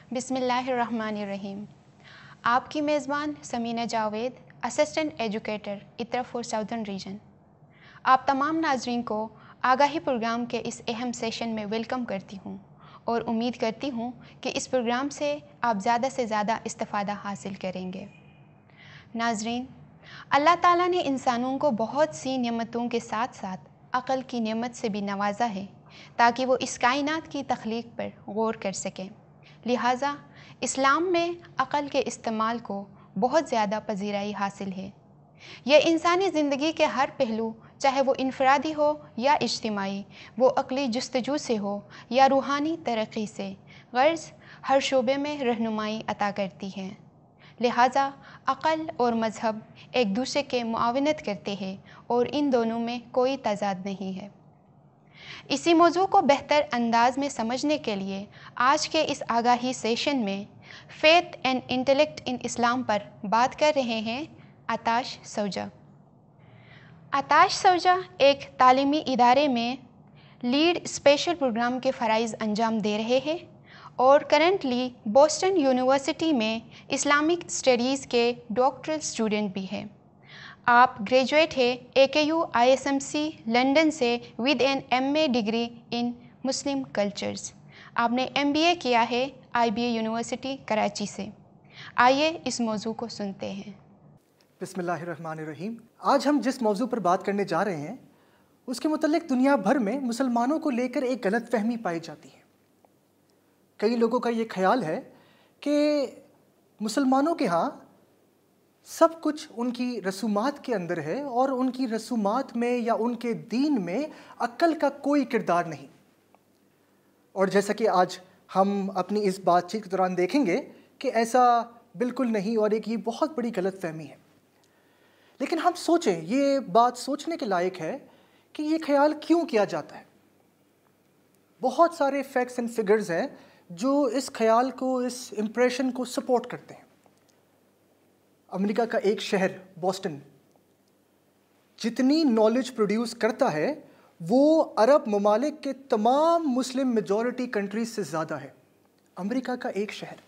बिस्मिल्लाहिर्रहमानिर्रहीम। आपकी मेज़बान समीना जावेद, असिस्टेंट एजुकेटर इतरा फॉर साउदर्न रीजन। आप तमाम नाजरीन को आगाही प्रोग्राम के इस अहम सेशन में वेलकम करती हूँ और उम्मीद करती हूँ कि इस प्रोग्राम से आप ज़्यादा से ज़्यादा इस्तिफ़ादा हासिल करेंगे। नाजरीन, अल्लाह ताला ने इंसानों को बहुत सी नेमतों के साथ साथ अक़ल की नेमत से भी नवाजा है ताकि वो इस कायनात की तख्लीक पर गौर कर सकें। लिहाजा इस्लाम में अक़ल के इस्तेमाल को बहुत ज़्यादा पजीराई हासिल है। यह इंसानी ज़िंदगी के हर पहलू, चाहे वो इनफरादी हो या इज्तिमाई, वो अक़ली जुस्तजू से हो या रूहानी तरक्की से, गर्ज़ हर शोबे में रहनुमाई अता करती हैं। लिहाजा अक़ल और मज़हब एक दूसरे के मुआवनत करते हैं और इन दोनों में कोई तज़ाद नहीं है। इसी मौजू को बेहतर अंदाज में समझने के लिए आज के इस आगाही सेशन में फ़ेथ एंड इंटेलेक्ट इन इस्लाम पर बात कर रहे हैं आताश सौजा। आताश सौजा एक तालीमी इदारे में लीड स्पेशल प्रोग्राम के फ़राइज़ अंजाम दे रहे हैं और करंटली बोस्टन यूनिवर्सिटी में इस्लामिक स्टडीज़ के डॉक्टरल स्टूडेंट भी हैं। आप ग्रेजुएट हैं AKU ISMC लंदन से with an MA degree in Muslim cultures. आपने MBA किया है IBA यूनिवर्सिटी कराची से। आइए इस मौजू को सुनते हैं। बिस्मिल्लाहिर्रहमानिर्रहीम। आज हम जिस मौजू पर बात करने जा रहे हैं उसके मुतल्लिक दुनिया भर में मुसलमानों को लेकर एक गलतफहमी पाई जाती है। कई लोगों का ये ख्याल है कि मुसलमानों के यहाँ सब कुछ उनकी रसूमात के अंदर है और उनकी रसूमात में या उनके दीन में अक्ल का कोई किरदार नहीं। और जैसा कि आज हम अपनी इस बातचीत के दौरान देखेंगे कि ऐसा बिल्कुल नहीं और एक ये बहुत बड़ी गलतफहमी है। लेकिन हम सोचें, ये बात सोचने के लायक है कि ये ख्याल क्यों किया जाता है। बहुत सारे फैक्ट्स एंड फिगर्स हैं जो इस ख्याल को, इस इम्प्रेशन को सपोर्ट करते हैं। अमेरिका का एक शहर बोस्टन जितनी नॉलेज प्रोड्यूस करता है वो अरब ममालिक के तमाम मुस्लिम मेजॉरिटी कंट्रीज से ज़्यादा है। अमेरिका का एक शहर।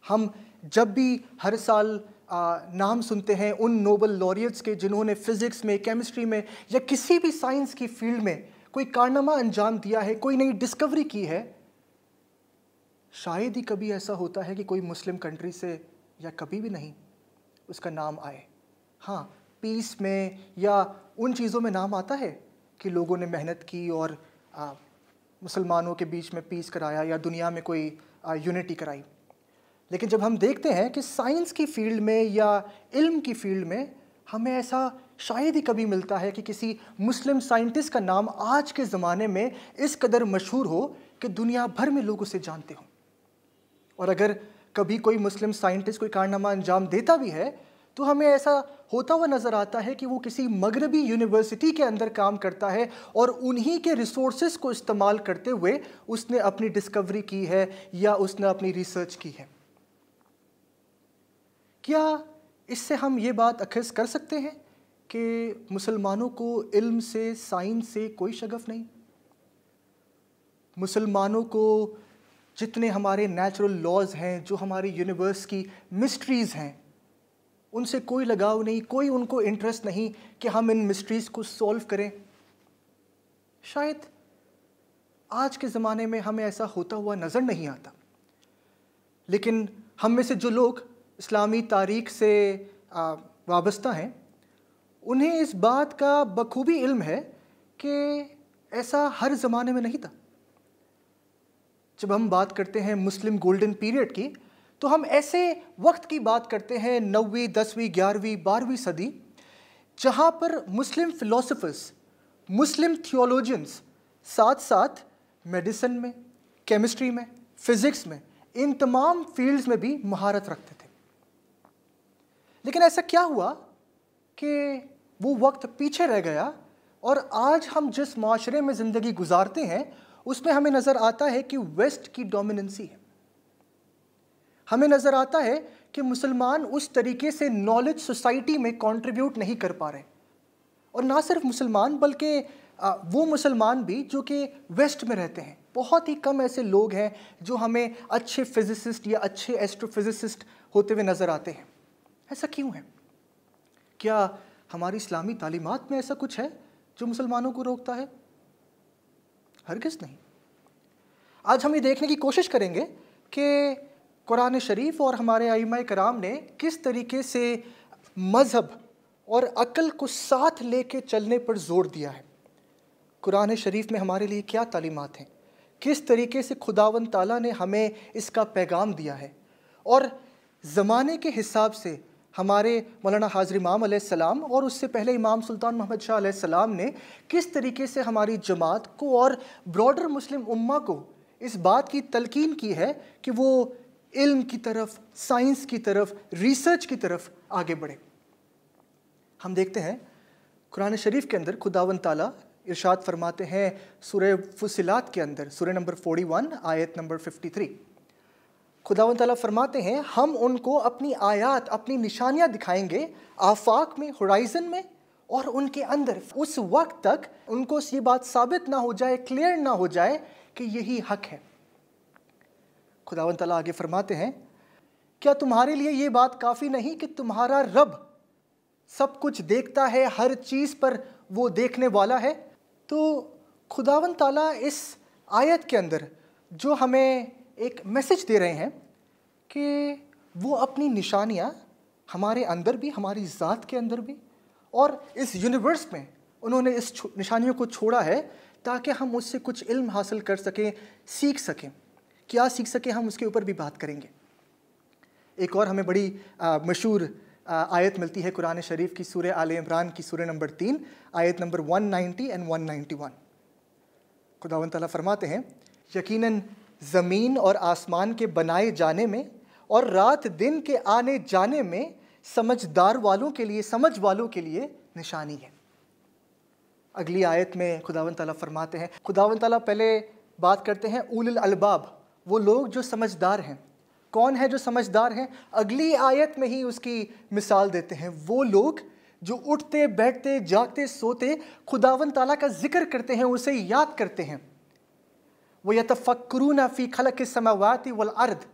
हम जब भी हर साल नाम सुनते हैं उन नोबल लॉरियट्स के जिन्होंने फ़िज़िक्स में, केमिस्ट्री में या किसी भी साइंस की फील्ड में कोई कारनामा अंजाम दिया है, कोई नई डिस्कवरी की है, शायद ही कभी ऐसा होता है कि कोई मुस्लिम कंट्री से, या कभी भी नहीं, उसका नाम आए। हाँ, पीस में या उन चीज़ों में नाम आता है कि लोगों ने मेहनत की और मुसलमानों के बीच में पीस कराया या दुनिया में कोई यूनिटी कराई। लेकिन जब हम देखते हैं कि साइंस की फील्ड में या इल्म की फील्ड में हमें ऐसा शायद ही कभी मिलता है कि किसी मुस्लिम साइंटिस्ट का नाम आज के ज़माने में इस कदर मशहूर हो कि दुनिया भर में लोग उसे जानते हों। और अगर कभी कोई मुस्लिम साइंटिस्ट कोई कारनामा अंजाम देता भी है तो हमें ऐसा होता हुआ नज़र आता है कि वो किसी मगरबी यूनिवर्सिटी के अंदर काम करता है और उन्हीं के रिसोर्सेज को इस्तेमाल करते हुए उसने अपनी डिस्कवरी की है या उसने अपनी रिसर्च की है। क्या इससे हम ये बात अखज़ कर सकते हैं कि मुसलमानों को इल्म से, साइंस से कोई शगफ नहीं? मुसलमानों को जितने हमारे नेचुरल लॉज हैं, जो हमारी यूनिवर्स की मिस्ट्रीज़ हैं, उनसे कोई लगाव नहीं, कोई उनको इंटरेस्ट नहीं कि हम इन मिस्ट्रीज़ को सॉल्व करें? शायद आज के ज़माने में हमें ऐसा होता हुआ नज़र नहीं आता। लेकिन हम में से जो लोग इस्लामी तारीख़ से वाबस्ता हैं, उन्हें इस बात का बखूबी इल्म है कि ऐसा हर ज़माने में नहीं था। जब हम बात करते हैं मुस्लिम गोल्डन पीरियड की, तो हम ऐसे वक्त की बात करते हैं 9वीं, 10वीं, 11वीं, 12वीं सदी, जहाँ पर मुस्लिम फ़िलोसफर्स, मुस्लिम थियोलॉजियंस साथ साथ मेडिसिन में, केमिस्ट्री में, फ़िज़िक्स में, इन तमाम फील्ड्स में भी महारत रखते थे। लेकिन ऐसा क्या हुआ कि वो वक्त पीछे रह गया और आज हम जिस माशरे में ज़िंदगी गुजारते हैं उसमें हमें नज़र आता है कि वेस्ट की डोमिनेंसी है। हमें नज़र आता है कि मुसलमान उस तरीके से नॉलेज सोसाइटी में कंट्रीब्यूट नहीं कर पा रहे, और ना सिर्फ मुसलमान बल्कि वो मुसलमान भी जो कि वेस्ट में रहते हैं, बहुत ही कम ऐसे लोग हैं जो हमें अच्छे फिजिसिस्ट या अच्छे एस्ट्रोफिजिसिस्ट होते हुए नज़र आते हैं। ऐसा क्यों है? क्या हमारी इस्लामी तालीमात में ऐसा कुछ है जो मुसलमानों को रोकता है? हरगिज़ नहीं। आज हम ये देखने की कोशिश करेंगे कि कुरान शरीफ और हमारे आइम्मा कराम ने किस तरीके से मज़हब और अक़ल को साथ लेके चलने पर ज़ोर दिया है। कुरान शरीफ में हमारे लिए क्या तालीमात हैं, किस तरीके से खुदावंद ताला ने हमें इसका पैगाम दिया है, और ज़माने के हिसाब से हमारे मौलाना हाज़र इमाम अलैहिस्सलाम और उससे पहले इमाम सुल्तान मोहम्मद शाह अलैहिस्सलाम ने किस तरीके से हमारी जमात को और ब्रॉडर मुस्लिम उम्मा को इस बात की तलकीन की है कि वो इल्म की तरफ, साइंस की तरफ, रिसर्च की तरफ आगे बढ़े। हम देखते हैं कुरान शरीफ के अंदर खुदावंद ताला इरशाद फरमाते हैं सूरह फुसिलात के अंदर, सूरह नंबर 41 आयत नंबर 53। खुदावंद ताला फरमाते हैं, हम उनको अपनी आयात, अपनी निशानियां दिखाएंगे आफाक में, होराइजन में और उनके अंदर, उस वक्त तक उनको ये बात साबित ना हो जाए, क्लियर ना हो जाए कि यही हक है। खुदावंद ताला आगे फरमाते हैं, क्या तुम्हारे लिए ये बात काफ़ी नहीं कि तुम्हारा रब सब कुछ देखता है, हर चीज़ पर वो देखने वाला है? तो खुदावंद ताला इस आयत के अंदर जो हमें एक मैसेज दे रहे हैं कि वो अपनी निशानियाँ हमारे अंदर भी, हमारी ज़ात के अंदर भी और इस यूनिवर्स में उन्होंने इस निशानियों को छोड़ा है ताकि हम उससे कुछ इल्म हासिल कर सकें, सीख सकें। क्या सीख सकें हम उसके ऊपर भी बात करेंगे। एक और हमें बड़ी मशहूर आयत मिलती है कुरान शरीफ की, सूरह आले इमरान की सूरह नंबर 3 आयत नंबर 190 एंड 191। खुदावंद ताला फरमाते हैं, यकीनन ज़मीन और आसमान के बनाए जाने में और रात दिन के आने जाने में समझदार वालों के लिए, समझ वालों के लिए निशानी है। अगली आयत में खुदावंद ताला फरमाते हैं, खुदावंद ताला पहले बात करते हैं उलुल अलबाब, वो लोग जो समझदार हैं। कौन है जो समझदार हैं? अगली आयत में ही उसकी मिसाल देते हैं, वो लोग जो उठते बैठते जागते सोते खुदावंद ताला का जिक्र करते हैं, उसे याद करते हैं। वो यतफक्करून फी खल्क़िस समावाति वल अर्द,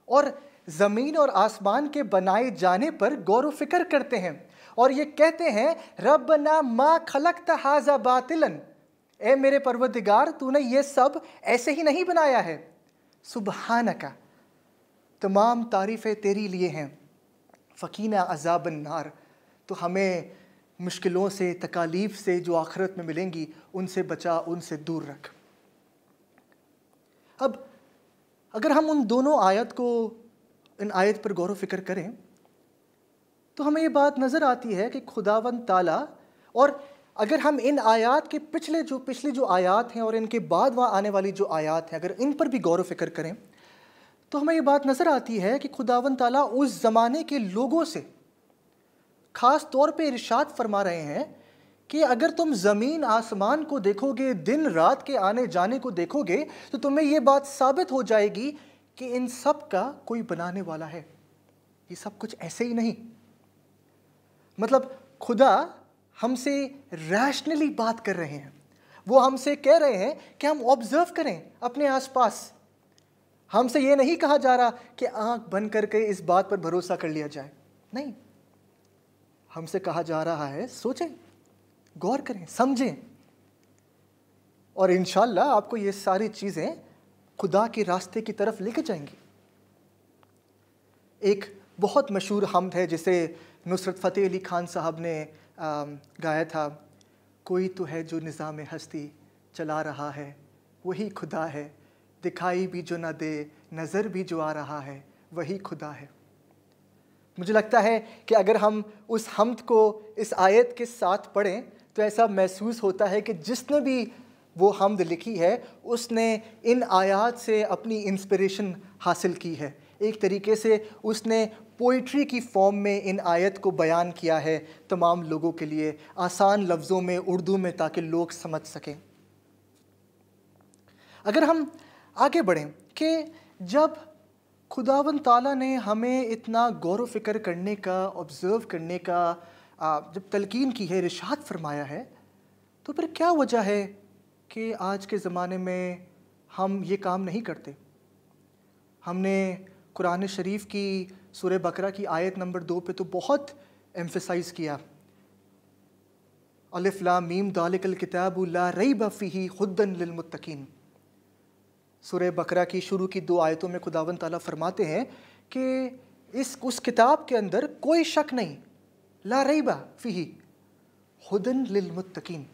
और ज़मीन और आसमान के बनाए जाने पर गौर व फिक्र करते हैं और ये कहते हैं, रब्बना मा खलक़्त हाज़ा बातिलन, ए मेरे परवरदिगार तूने ये सब ऐसे ही नहीं बनाया है। सुबहानका, तमाम तारीफ़ें तेरी लिए हैं। फ़कीना अज़ाबन नार, तो हमें मुश्किलों से, तकालीफ से जो आखिरत में मिलेंगी उनसे बचा, उनसे दूर रख। अब अगर हम उन दोनों आयत को, इन आयत पर गौर व फिक्र करें तो हमें ये बात नज़र आती है कि खुदावंद ताला, और अगर हम इन आयात के पिछली जो आयात हैं और इनके बाद वहाँ आने वाली जो आयात हैं, अगर इन पर भी गौर व फिक्र करें तो हमें ये बात नज़र आती है कि खुदावंद ताला उस ज़माने के लोगों से ख़ास तौर पे इरशाद फरमा रहे हैं कि अगर तुम ज़मीन आसमान को देखोगे, दिन रात के आने जाने को देखोगे, तो तुम्हें ये बात साबित हो जाएगी कि इन सब का कोई बनाने वाला है। ये सब कुछ ऐसे ही नहीं, मतलब खुदा हमसे रैशनली बात कर रहे हैं। वो हमसे कह रहे हैं कि हम ऑब्जर्व करें अपने आसपास। हमसे ये नहीं कहा जा रहा कि आंख बंद करके इस बात पर भरोसा कर लिया जाए, नहीं, हमसे कहा जा रहा है सोचें, गौर करें, समझें, और इंशाअल्लाह आपको ये सारी चीज़ें खुदा के रास्ते की तरफ लेके जाएंगी। एक बहुत मशहूर हम्द है जिसे नुसरत फ़तेह अली खान साहब ने गाया था, कोई तो है जो निज़ाम हस्ती चला रहा है, वही खुदा है, दिखाई भी जो न दे, नज़र भी जो आ रहा है, वही खुदा है। मुझे लगता है कि अगर हम उस हम्द को इस आयत के साथ पढ़ें तो ऐसा महसूस होता है कि जिसने भी वो हम्द लिखी है उसने इन आयात से अपनी इंस्पिरेशन हासिल की है। एक तरीके से उसने पोइट्री की फॉर्म में इन आयत को बयान किया है तमाम लोगों के लिए, आसान लफ्ज़ों में, उर्दू में, ताकि लोग समझ सकें। अगर हम आगे बढ़ें कि जब खुदावंद ताला ने हमें इतना गौर व फिक्र करने का, ऑब्ज़र्व करने का जब तलकीन की है, इरशाद फरमाया है, तो फिर क्या वजह है कि आज के ज़माने में हम ये काम नहीं करते। हमने कुरान शरीफ की सूरह बकरा की आयत नंबर 2 पे तो बहुत एम्फसाइज़ किया, अलिफ लाम मीम दालिकल किताबु ला रैब फीही हुद्दन लिलमुत्तकीन। सूरह बकरा की शुरू की 2 आयतों में खुदावंद ताला फरमाते हैं कि उस किताब के अंदर कोई शक नहीं, ला रैब फीही हुदन लिलमुत्तकीन।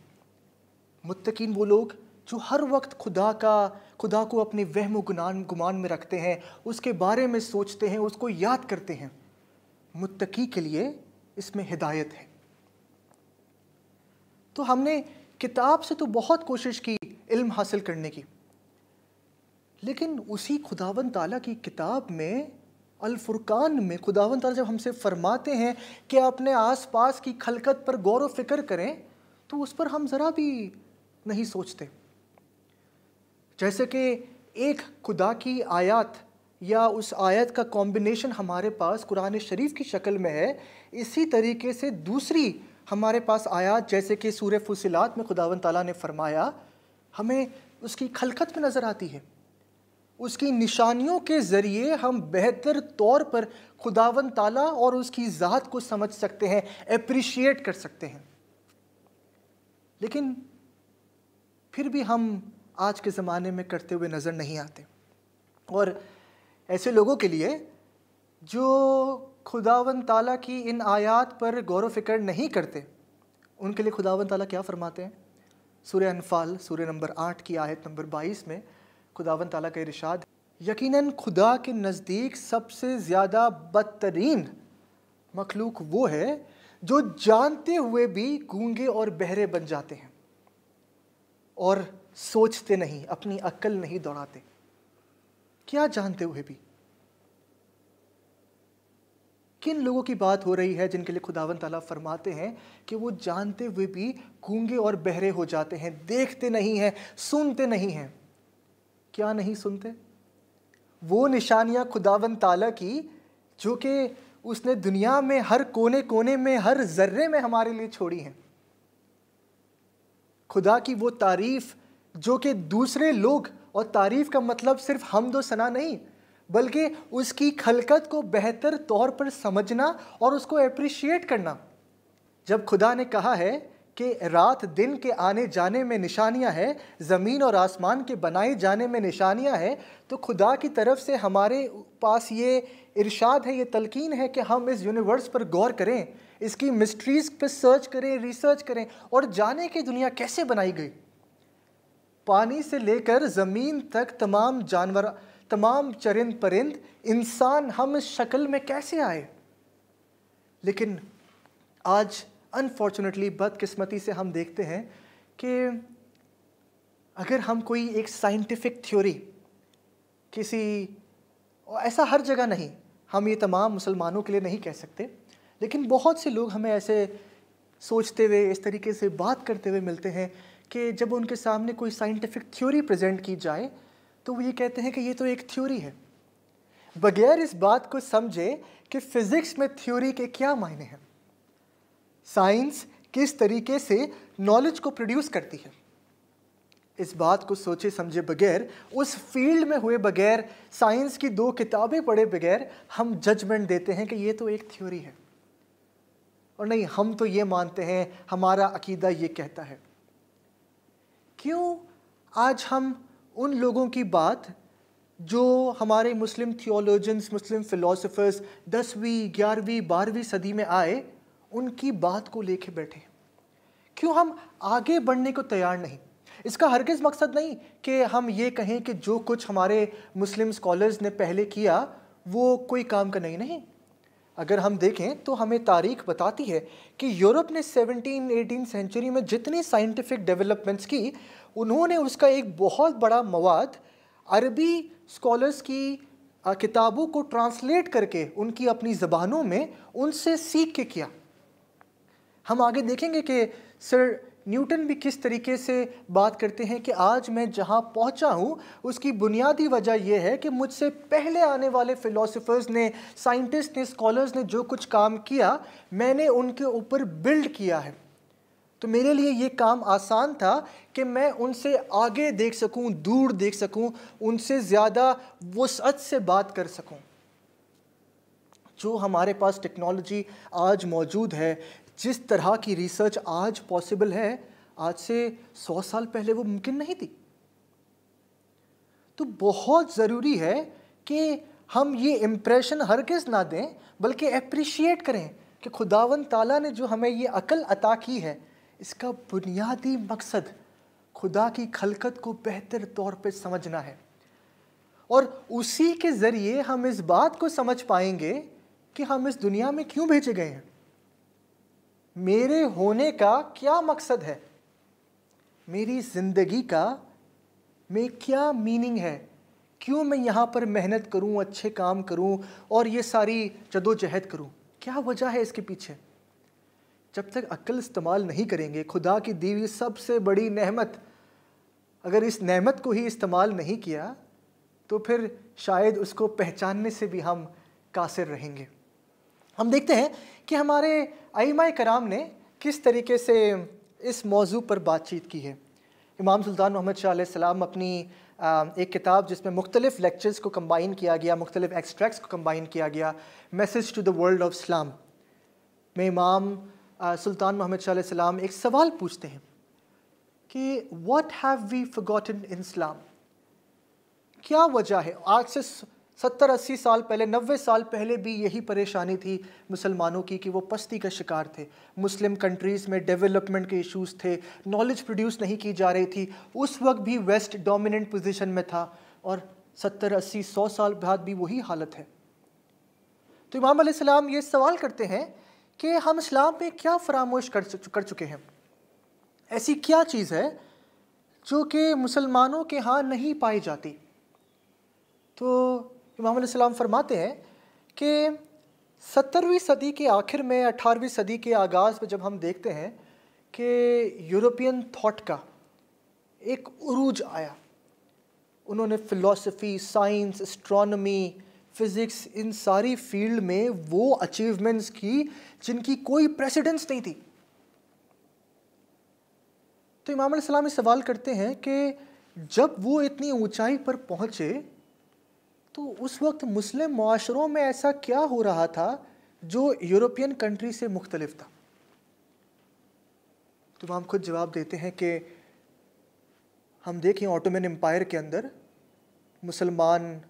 मुत्तकीन वो लोग जो हर वक्त खुदा को अपने वहम गुमान में रखते हैं, उसके बारे में सोचते हैं, उसको याद करते हैं। मुत्तकी के लिए इसमें हिदायत है। तो हमने किताब से तो बहुत कोशिश की इल्म हासिल करने की, लेकिन उसी खुदावंद ताला की किताब में अल फुरकान में खुदावंद ताला जब हमसे फरमाते हैं कि अपने आसपास की खलकत पर गौर व फिक्र करें, तो उस पर हम ज़रा भी नहीं सोचते। जैसे कि एक खुदा की आयत या उस आयत का कॉम्बिनेशन हमारे पास कुरान शरीफ की शक्ल में है, इसी तरीके से दूसरी हमारे पास आयत जैसे कि सूरह फुसिलात में खुदावंद ताला ने फरमाया, हमें उसकी खलकत में नज़र आती है। उसकी निशानियों के ज़रिए हम बेहतर तौर पर खुदावंद ताला और उसकी ज़ात को समझ सकते हैं, एप्रिशिएट कर सकते हैं। लेकिन फिर भी हम आज के ज़माने में करते हुए नज़र नहीं आते। और ऐसे लोगों के लिए जो खुदावंद ताला की इन आयात पर गौर व फिक्र नहीं करते, उनके लिए खुदावंद ताला क्या फरमाते हैं? सूरह अनफाल सूरह नंबर 8 की आयत नंबर 22 में खुदावंद ताला का इरशाद, यकीनन खुदा के नज़दीक सबसे ज़्यादा बदतरीन मखलूक वो है जो जानते हुए भी गूंगे और बहरे बन जाते हैं और सोचते नहीं, अपनी अक्ल नहीं दौड़ाते। क्या जानते हुए भी? किन लोगों की बात हो रही है जिनके लिए खुदावंद ताला फरमाते हैं कि वो जानते हुए भी गूंगे और बहरे हो जाते हैं, देखते नहीं हैं, सुनते नहीं हैं। क्या नहीं सुनते? वो निशानियां खुदावंद ताला की जो कि उसने दुनिया में हर कोने कोने में, हर जर्रे में हमारे लिए छोड़ी हैं। खुदा की वो तारीफ जो कि दूसरे लोग, और तारीफ का मतलब सिर्फ हमदो सना नहीं, बल्कि उसकी खलकत को बेहतर तौर पर समझना और उसको एप्रिशिएट करना। जब खुदा ने कहा है कि रात दिन के आने जाने में निशानियां हैं, ज़मीन और आसमान के बनाए जाने में निशानियां हैं, तो खुदा की तरफ से हमारे पास ये इरशाद है, ये तलकीन है कि हम इस यूनिवर्स पर गौर करें, इसकी मिस्ट्रीज़ पर सर्च करें, रिसर्च करें और जाने कि दुनिया कैसे बनाई गई। पानी से लेकर ज़मीन तक तमाम जानवर, तमाम चरिंद परिंद, इंसान, हम इस शक्ल में कैसे आए। लेकिन आज अनफॉर्चुनेटली, बदकिस्मती से हम देखते हैं कि अगर हम कोई एक साइंटिफिक थ्योरी किसी, ऐसा हर जगह नहीं, हम ये तमाम मुसलमानों के लिए नहीं कह सकते, लेकिन बहुत से लोग हमें ऐसे सोचते हुए, इस तरीके से बात करते हुए मिलते हैं कि जब उनके सामने कोई साइंटिफिक थ्योरी प्रेजेंट की जाए तो वो ये कहते हैं कि ये तो एक थ्योरी है, बगैर इस बात को समझे कि फ़िज़िक्स में थ्योरी के क्या मायने हैं, साइंस किस तरीके से नॉलेज को प्रोड्यूस करती है। इस बात को सोचे समझे बगैर, उस फील्ड में हुए बगैर, साइंस की 2 किताबें पढ़े बगैर हम जजमेंट देते हैं कि ये तो एक थ्योरी है, और नहीं, हम तो ये मानते हैं, हमारा अकीदा ये कहता है। क्यों आज हम उन लोगों की बात जो हमारे मुस्लिम थियोलॉजियंस, मुस्लिम फ़िलासफ़र्स 10वीं, 11वीं, 12वीं सदी में आए, उनकी बात को लेके बैठे? क्यों हम आगे बढ़ने को तैयार नहीं? इसका हरगिज़ मकसद नहीं कि हम ये कहें कि जो कुछ हमारे मुस्लिम स्कॉलर्स ने पहले किया वो कोई काम का नहीं। अगर हम देखें तो हमें तारीख बताती है कि यूरोप ने 17-18 सेंचुरी में जितनी साइंटिफिक डेवलपमेंट्स की, उन्होंने उसका एक बहुत बड़ा मवाद अरबी स्कॉलर्स की किताबों को ट्रांसलेट करके उनकी अपनी ज़बानों में उनसे सीख के किया। हम आगे देखेंगे कि सर न्यूटन भी किस तरीके से बात करते हैं कि आज मैं जहां पहुंचा हूं उसकी बुनियादी वजह यह है कि मुझसे पहले आने वाले फ़िलासफ़र्स ने, साइंटिस्ट ने, स्कॉलर्स ने जो कुछ काम किया, मैंने उनके ऊपर बिल्ड किया है। तो मेरे लिए ये काम आसान था कि मैं उनसे आगे देख सकूं, दूर देख सकूं, उनसे ज़्यादा वुसअत से बात कर सकूं। जो हमारे पास टेक्नोलॉजी आज मौजूद है, जिस तरह की रिसर्च आज पॉसिबल है, आज से 100 साल पहले वो मुमकिन नहीं थी। तो बहुत ज़रूरी है कि हम ये इम्प्रेशन हरगिज़ ना दें, बल्कि एप्रिशिएट करें कि खुदावंद ताला ने जो हमें ये अकल अता की है, इसका बुनियादी मकसद खुदा की खलकत को बेहतर तौर पे समझना है। और उसी के ज़रिए हम इस बात को समझ पाएंगे कि हम इस दुनिया में क्यों भेजे गए हैं, मेरे होने का क्या मकसद है, मेरी ज़िंदगी का में क्या मीनिंग है, क्यों मैं यहाँ पर मेहनत करूँ, अच्छे काम करूँ और ये सारी जदोजहद करूँ, क्या वजह है इसके पीछे। जब तक अक्ल इस्तेमाल नहीं करेंगे, खुदा की दी हुई सबसे बड़ी नेमत, अगर इस नेमत को ही इस्तेमाल नहीं किया तो फिर शायद उसको पहचानने से भी हम कासिर रहेंगे। हम देखते हैं कि हमारे आइमाए कराम ने किस तरीके से इस मौजू पर बातचीत की है। इमाम सुल्तान मोहम्मद शाह अलैहिस्सलाम अपनी एक किताब जिसमें मुख्तलिफ़ लेक्चर्स को कंबाइन किया गया, मुख्तलिफ़ एक्सट्रैक्ट्स को कंबाइन किया गया, message to the world of Islam में इमाम सुल्तान मोहम्मद शाह अलैहिस्सलाम एक सवाल पूछते हैं कि व्हाट हैव वी फॉरगॉटन इन इस्लाम, क्या वजह है। आज से 70-80 साल पहले, 90 साल पहले भी यही परेशानी थी मुसलमानों की कि वो पस्ती का शिकार थे। मुस्लिम कंट्रीज़ में डेवलपमेंट के इश्यूज़ थे, नॉलेज प्रोड्यूस नहीं की जा रही थी। उस वक्त भी वेस्ट डोमिनेंट पोजीशन में था और 70-80-100 साल बाद भी वही हालत है। तो इमाम अलैहिस्सलाम ये सवाल करते हैं कि हम इस्लाम में क्या फरामोश कर चुके हैं, ऐसी क्या चीज़ है जो कि मुसलमानों के यहाँ नहीं पाई जाती। तो इमाम अलैहिस्सलाम फरमाते हैं कि 17वीं सदी के आखिर में, 18वीं सदी के आगाज़ में जब हम देखते हैं कि यूरोपियन थॉट का एक उरूज आया, उन्होंने फ़िलासफ़ी, साइंस, एस्ट्रोनॉमी, फ़िज़िक्स, इन सारी फील्ड में वो अचीवमेंट्स की जिनकी कोई प्रेसिडेंस नहीं थी। तो इमाम अलैहिस्सलाम इस सवाल करते हैं कि जब वो इतनी ऊंचाई पर पहुँचे तो उस वक्त मुस्लिम मुआशरों में ऐसा क्या हो रहा था जो यूरोपियन कंट्री से मुख्तलिफ था। तो हम खुद जवाब देते हैं कि हम देखें ऑटोमन एम्पायर के अंदर मुसलमान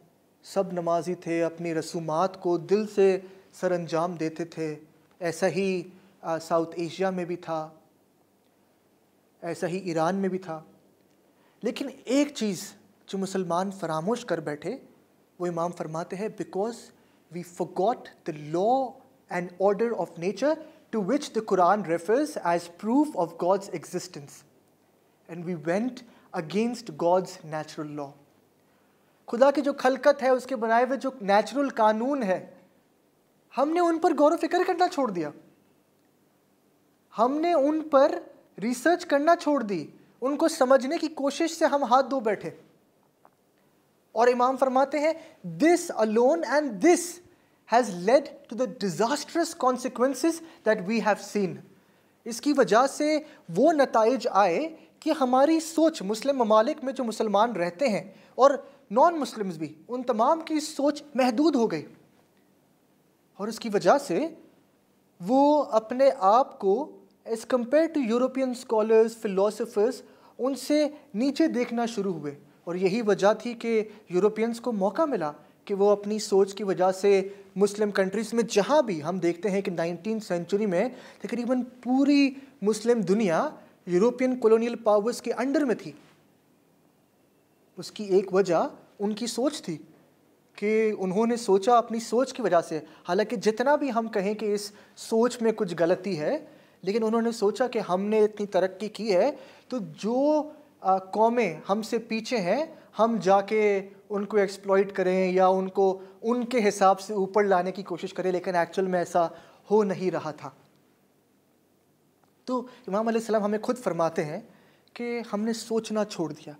सब नमाजी थे, अपनी रसूमात को दिल से सर अंजाम देते थे। ऐसा ही साउथ एशिया में भी था, ऐसा ही ईरान में भी था। लेकिन एक चीज़ जो मुसलमान फरामोश कर बैठे, वो इमाम फरमाते हैं, because we forgot the law and order of nature to which the Quran refers as proof of God's existence and we went against God's natural law. खुदा की जो खलकत है, उसके बनाए हुए जो नेचुरल कानून है, हमने उन पर गौर व फिक्र करना छोड़ दिया, हमने उन पर रिसर्च करना छोड़ दी, उनको समझने की कोशिश से हम हाथ धो बैठे। और इमाम फरमाते हैं, this alone and this has led to the disastrous consequences that we have seen. इसकी वजह से वो नताइज आए कि हमारी सोच, मुस्लिम ममालिक में जो मुसलमान रहते हैं और नॉन मुस्लिम्स भी, उन तमाम की सोच महदूद हो गई और इसकी वजह से वो अपने आप को as compare to European scholars, philosophers, उनसे नीचे देखना शुरू हुए। और यही वजह थी कि यूरोपियंस को मौका मिला कि वो अपनी सोच की वजह से मुस्लिम कंट्रीज़ में, जहाँ भी हम देखते हैं कि 19th सेंचुरी में तकरीबन पूरी मुस्लिम दुनिया यूरोपियन कॉलोनियल पावर्स के अंडर में थी। उसकी एक वजह उनकी सोच थी कि उन्होंने सोचा अपनी सोच की वजह से, हालांकि जितना भी हम कहें कि इस सोच में कुछ गलती है, लेकिन उन्होंने सोचा कि हमने इतनी तरक्की की है तो जो कौमें हमसे पीछे हैं, हम जाके उनको एक्सप्लॉइट करें या उनको उनके हिसाब से ऊपर लाने की कोशिश करें। लेकिन एक्चुअल में ऐसा हो नहीं रहा था। तो इमाम अलैहिस्सलाम हमें खुद फरमाते हैं कि हमने सोचना छोड़ दिया।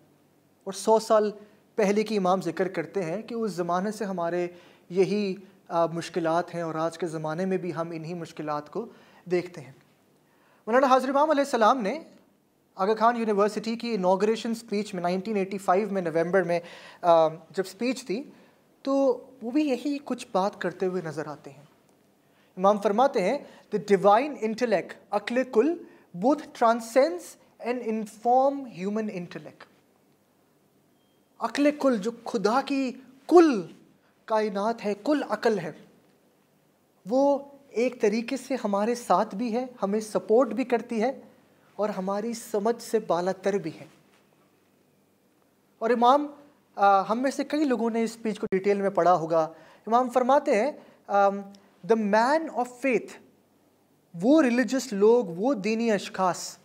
और 100 साल पहले की इमाम जिक्र करते हैं कि उस ज़माने से हमारे यही मुश्किलात हैं और आज के ज़माने में भी हम इन्हीं मुश्किलात को देखते हैं। मौलाना हाज़िर इमाम अलैहिस्सलाम ने आगा खान यूनिवर्सिटी की इनॉग्रेशन स्पीच में 1985 में नवंबर में जब स्पीच थी तो वो भी यही कुछ बात करते हुए नज़र आते हैं। इमाम फरमाते हैं, द डिवाइन इंटेलेक्ट अक्ल कुल both transcends and inform human intellect. अक्ल कुल, जो खुदा की कुल कायनात है, कुल अकल है, वो एक तरीके से हमारे साथ भी है, हमें सपोर्ट भी करती है और हमारी समझ से बालातर भी है। और इमाम हम में से कई लोगों ने इस स्पीच को डिटेल में पढ़ा होगा। इमाम फरमाते हैं, द मैन ऑफ फेथ, वो रिलीजियस लोग, वो दीनी अशखास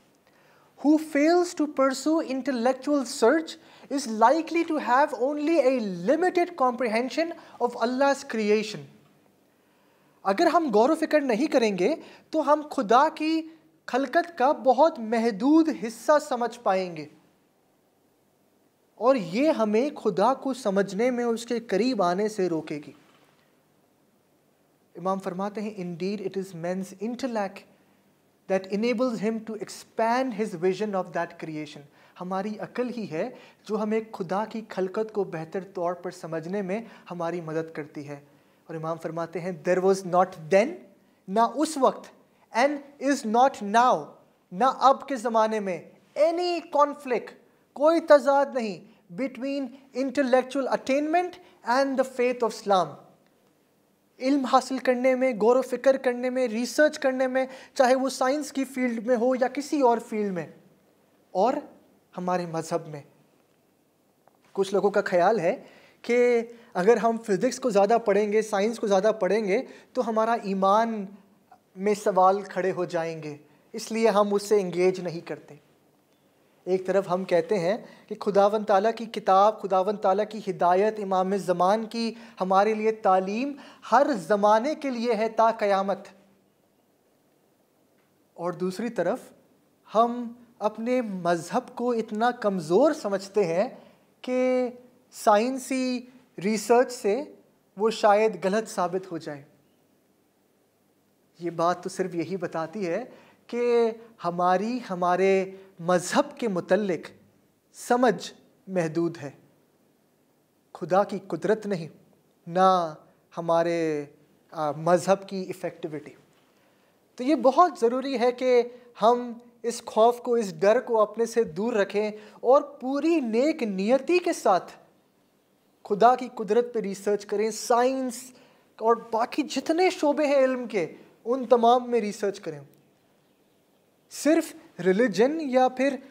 who fails to pursue intellectual search is likely to have only a limited comprehension of Allah's creation. अगर हम गौर व फिक्र नहीं करेंगे तो हम खुदा की खलकत का बहुत महदूद हिस्सा समझ पाएंगे और ये हमें खुदा को समझने में, उसके करीब आने से रोकेगी। इमाम फरमाते हैं, indeed it is man's intellect that enables him to expand his vision of that creation. हमारी अकल ही है जो हमें खुदा की खलकत को बेहतर तौर पर समझने में हमारी मदद करती है। और इमाम फरमाते हैं, there was not then, ना उस वक्त, and is not now, ना अब के ज़माने में, any conflict, कोई तज़ाद नहीं, between intellectual attainment and the faith of Islam. इल्म हासिल करने में, गौर व फिक्र करने में, रिसर्च करने में, चाहे वो साइंस की फील्ड में हो या किसी और फील्ड में, और हमारे मज़हब में। कुछ लोगों का ख्याल है कि अगर हम फिज़िक्स को ज़्यादा पढ़ेंगे, साइंस को ज़्यादा पढ़ेंगे तो हमारा ईमान में सवाल खड़े हो जाएंगे, इसलिए हम उससे इंगेज नहीं करते। एक तरफ हम कहते हैं कि खुदावंद ताला की किताब, खुदावंद ताला की हिदायत, इमाम ज़मान की हमारे लिए तालीम हर ज़माने के लिए है ता क़यामत, और दूसरी तरफ हम अपने मज़हब को इतना कमज़ोर समझते हैं कि साइंसी रिसर्च से वो शायद गलत साबित हो जाए। ये बात तो सिर्फ यही बताती है कि हमारे मज़हब के मुतल्लिक समझ महदूद है, खुदा की कुदरत नहीं, ना हमारे मज़हब की इफ़ेक्टिविटी। तो ये बहुत ज़रूरी है कि हम इस खौफ को, इस डर को अपने से दूर रखें और पूरी नेक नियति के साथ खुदा की कुदरत पे रिसर्च करें। साइंस और बाकी जितने शोबे हैं इल्म के, उन तमाम में रिसर्च करें। सिर्फ रिलीजन या फिर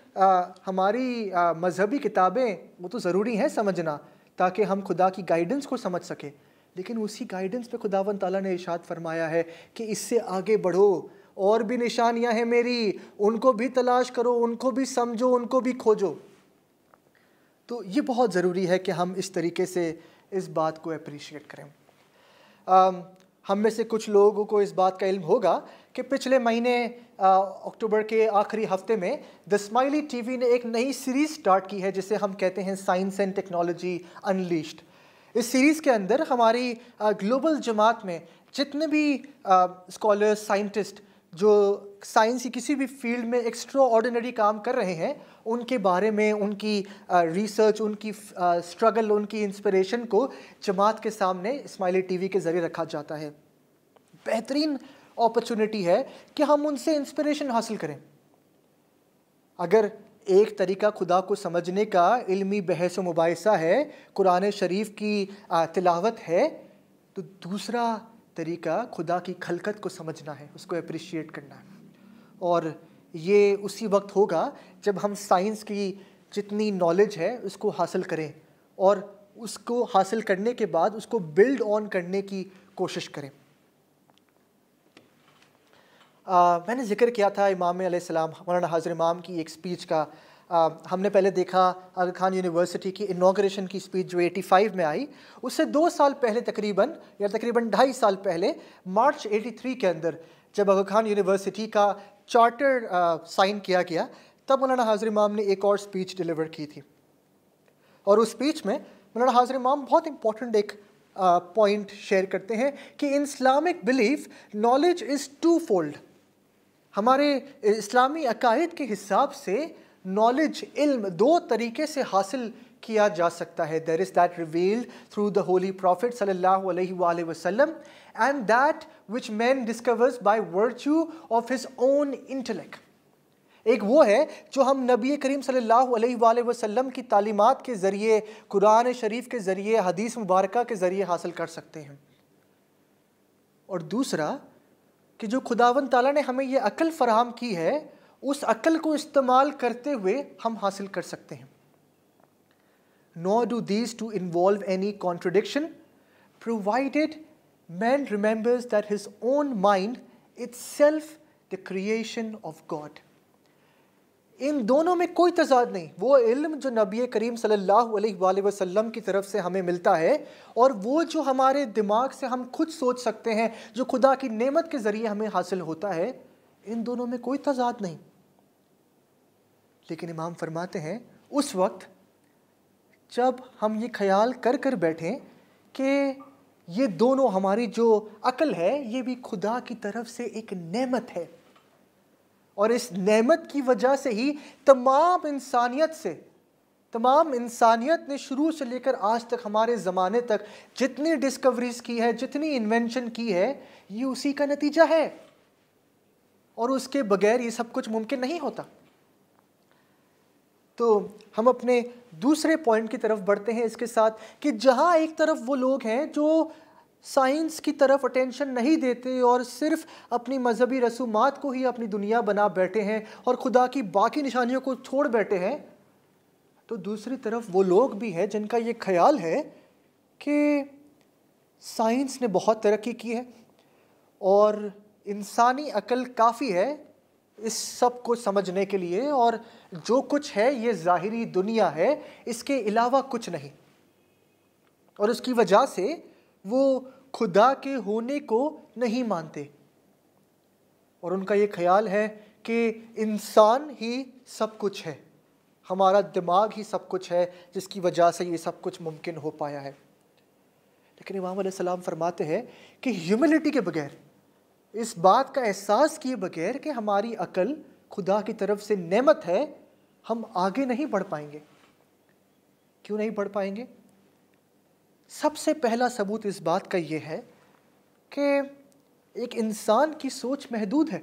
हमारी मजहबी किताबें, वो तो ज़रूरी है समझना ताकि हम खुदा की गाइडेंस को समझ सकें, लेकिन उसी गाइडेंस पे खुदावंद ताला ने इरशाद फरमाया है कि इससे आगे बढ़ो, और भी निशानियां हैं मेरी, उनको भी तलाश करो, उनको भी समझो, उनको भी खोजो। तो ये बहुत ज़रूरी है कि हम इस तरीके से इस बात को अप्रिशिएट करें। हम में से कुछ लोगों को इस बात का इल्म होगा कि पिछले महीने अक्टूबर के आखिरी हफ्ते में द स्माइली टीवी ने एक नई सीरीज़ स्टार्ट की है जिसे हम कहते हैं साइंस एंड टेक्नोलॉजी अनलीश्ड। इस सीरीज़ के अंदर हमारी ग्लोबल जमात में जितने भी स्कॉलर्स, साइंटिस्ट जो साइंस की किसी भी फील्ड में एक्स्ट्रा ऑर्डिनरी काम कर रहे हैं, उनके बारे में, उनकी रिसर्च, उनकी स्ट्रगल, उनकी इंस्पिरेशन को जमात के सामने स्माइली टीवी के ज़रिए रखा जाता है। बेहतरीन अपॉर्चुनिटी है कि हम उनसे इंस्पिरेशन हासिल करें। अगर एक तरीका खुदा को समझने का इल्मी बहस व मुबाहिसा है, कुरान शरीफ की तिलावत है, तो दूसरा तरीका खुदा की खलकत को समझना है, उसको अप्रिशिएट करना है। और ये उसी वक्त होगा जब हम साइंस की जितनी नॉलेज है उसको हासिल करें और उसको हासिल करने के बाद उसको बिल्ड ऑन करने की कोशिश करें। मैंने जिक्र किया था इमाम अलैहिस्सलाम मौलाना हाज़िर इमाम की एक स्पीच का। हमने पहले देखा आगा खान यूनिवर्सिटी की इनॉग्रेशन की स्पीच जो 85 में आई, उससे 2 साल पहले तकरीबन 2.5 साल पहले मार्च 83 के अंदर जब आगा खान यूनिवर्सिटी का चार्टर साइन किया गया, तब मौलाना हाज़िर इमाम ने एक और स्पीच डिलीवर की थी। और उस स्पीच में मौलाना हाज़िर इमाम बहुत इंपॉर्टेंट एक पॉइंट शेयर करते हैं कि in Islamic belief knowledge is twofold. हमारे इस्लामी अकायद के हिसाब से नॉलेज, इल्म दो तरीके से हासिल किया जा सकता है. There is that revealed through the holy prophet सल्लल्लाहु अलैहि वसल्लम and that which man discovers by virtue of his own intellect. एक वो है जो हम नबी करीम सल्लल्लाहु अलैहि वसल्लम की तालीमात के ज़रिए, कुरान शरीफ के ज़रिए, हदीस मुबारका के ज़रिए हासिल कर सकते हैं. और दूसरा कि जो खुदावंद ताला ने हमें ये अक्ल फराहम की है, उस अक्ल को इस्तेमाल करते हुए हम हासिल कर सकते हैं. Nor do these two involve any contradiction, provided man remembers that his own mind itself the creation of God. इन दोनों में कोई तजाद नहीं. वो इल्म जो नबी करीम सल्लल्लाहु अलैहि वसल्लम की तरफ से हमें मिलता है और वो जो हमारे दिमाग से हम खुद सोच सकते हैं, जो खुदा की नेमत के ज़रिए हमें हासिल होता है, इन दोनों में कोई तजाद नहीं. लेकिन इमाम फरमाते हैं उस वक्त जब हम ये ख्याल कर कर बैठें कि ये दोनों, हमारी जो अक्ल है ये भी खुदा की तरफ से एक नेमत है, और इस नेमत की वजह से ही तमाम इंसानियत ने शुरू से लेकर आज तक, हमारे ज़माने तक जितनी डिस्कवरीज की है, जितनी इन्वेंशन की है, ये उसी का नतीजा है. और उसके बगैर ये सब कुछ मुमकिन नहीं होता. तो हम अपने दूसरे पॉइंट की तरफ बढ़ते हैं इसके साथ, कि जहाँ एक तरफ वो लोग हैं जो साइंस की तरफ अटेंशन नहीं देते और सिर्फ अपनी मजहबी रसूमात को ही अपनी दुनिया बना बैठे हैं और खुदा की बाकी निशानियों को छोड़ बैठे हैं, तो दूसरी तरफ वो लोग भी हैं जिनका ये ख्याल है कि साइंस ने बहुत तरक्की की है और इंसानी अक्ल काफ़ी है इस सब को समझने के लिए, और जो कुछ है ये ज़ाहिरी दुनिया है, इसके अलावा कुछ नहीं. और उसकी वजह से वो खुदा के होने को नहीं मानते और उनका ये ख्याल है कि इंसान ही सब कुछ है, हमारा दिमाग ही सब कुछ है जिसकी वजह से ये सब कुछ मुमकिन हो पाया है. लेकिन इमाम अलैहिस्सलाम फरमाते हैं कि ह्यूमिलिटी के बगैर, इस बात का एहसास किए बगैर कि हमारी अक्ल खुदा की तरफ से नेमत है, हम आगे नहीं बढ़ पाएंगे. क्यों नहीं बढ़ पाएंगे? सबसे पहला सबूत इस बात का ये है कि एक इंसान की सोच महदूद है.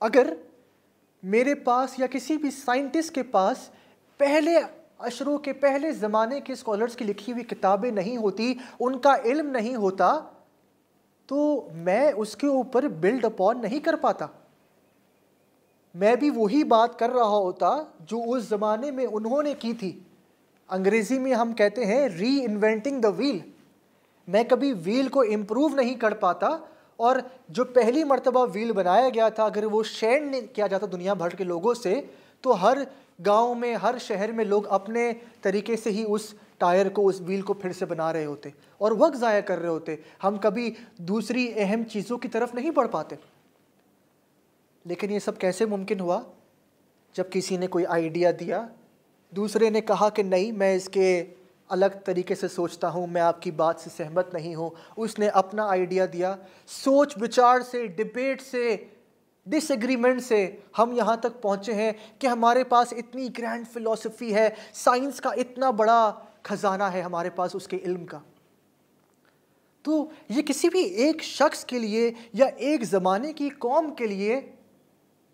अगर मेरे पास या किसी भी साइंटिस्ट के पास पहले अशरों के, पहले ज़माने के स्कॉलर्स की लिखी हुई किताबें नहीं होती, उनका इल्म नहीं होता, तो मैं उसके ऊपर बिल्ड अपॉन नहीं कर पाता. मैं भी वही बात कर रहा होता जो उस ज़माने में उन्होंने की थी. अंग्रेज़ी में हम कहते हैं री इन्वेंटिंग द व्हील. मैं कभी व्हील को इम्प्रूव नहीं कर पाता, और जो पहली मर्तबा व्हील बनाया गया था, अगर वो शेयर नहीं किया जाता दुनिया भर के लोगों से, तो हर गांव में, हर शहर में लोग अपने तरीके से ही उस टायर को, उस व्हील को फिर से बना रहे होते और वक्त ज़ाया कर रहे होते. हम कभी दूसरी अहम चीज़ों की तरफ नहीं बढ़ पाते. लेकिन ये सब कैसे मुमकिन हुआ? जब किसी ने कोई आइडिया दिया, दूसरे ने कहा कि नहीं, मैं इसके अलग तरीके से सोचता हूँ, मैं आपकी बात से सहमत नहीं हूँ. उसने अपना आइडिया दिया. सोच विचार से, डिबेट से, डिसएग्रीमेंट से हम यहाँ तक पहुँचे हैं कि हमारे पास इतनी ग्रैंड फिलॉसफी है, साइंस का इतना बड़ा खजाना है हमारे पास उसके इल्म का. तो ये किसी भी एक शख्स के लिए या एक ज़माने की कौम के लिए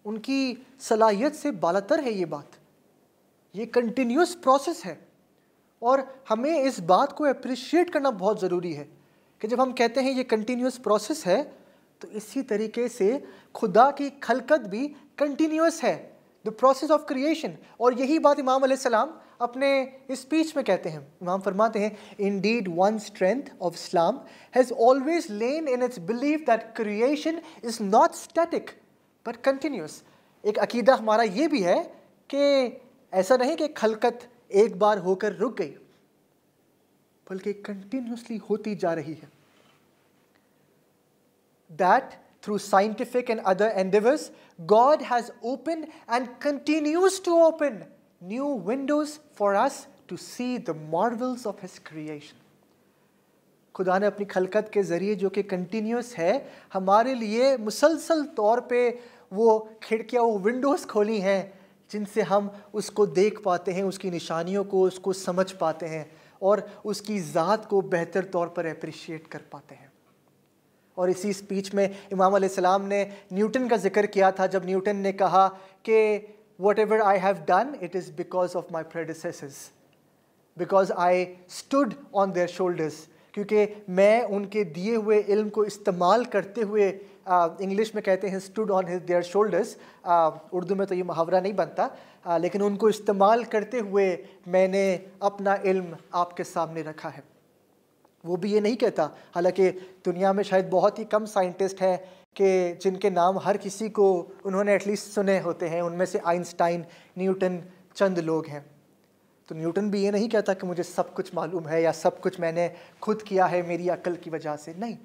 उनकी सलाहियत से बालातर है ये बात. ये कंटिन्यूस प्रोसेस है और हमें इस बात को अप्रिशिएट करना बहुत ज़रूरी है कि जब हम कहते हैं ये कंटिन्यूस प्रोसेस है, तो इसी तरीके से खुदा की खलकत भी कंटिन्यूस है, द प्रोसेस ऑफ क्रिएशन. और यही बात इमाम अलैहिस्सलाम अपने इस स्पीच में कहते हैं. इमाम फरमाते हैं, Indeed one strength of Islam has always lane in its belief that creation is not static but continuous. एक अकीदा हमारा ये भी है कि ऐसा नहीं कि खलकत एक बार होकर रुक गई, बल्कि कंटिन्यूसली होती जा रही है. That through scientific and other endeavors, God has opened and continues to open new windows for us to see the marvels of His creation. खुदा ने अपनी खलकत के ज़रिए जो कि कंटिन्यूस है, हमारे लिए मुसलसल तौर पे वो खिड़कियाँ, वो विंडोज़ खोली हैं जिनसे हम उसको देख पाते हैं, उसकी निशानियों को, उसको समझ पाते हैं और उसकी ज़ात को बेहतर तौर पर अप्रिशिएट कर पाते हैं। और इसी स्पीच में इमाम अलैहिस्सलाम ने न्यूटन का जिक्र किया था, जब न्यूटन ने कहा कि whatever I have done, it is because of my predecessors, because I stood on their shoulders, क्योंकि मैं उनके दिए हुए इल्म को इस्तेमाल करते हुए, इंग्लिश में कहते हैं stood on their shoulders, Urdu में तो ये मुहावरा नहीं बनता, लेकिन उनको इस्तेमाल करते हुए मैंने अपना इल्म आपके सामने रखा है। वो भी ये नहीं कहता, हालांकि दुनिया में शायद बहुत ही कम साइंटिस्ट हैं कि जिनके नाम हर किसी को उन्होंने एटलीस्ट सुने होते हैं, उनमें से आइंस्टाइन, न्यूटन चंद लोग हैं। तो न्यूटन भी ये नहीं कहता कि मुझे सब कुछ मालूम है या सब कुछ मैंने खुद किया है मेरी अक्ल की वजह से, नहीं।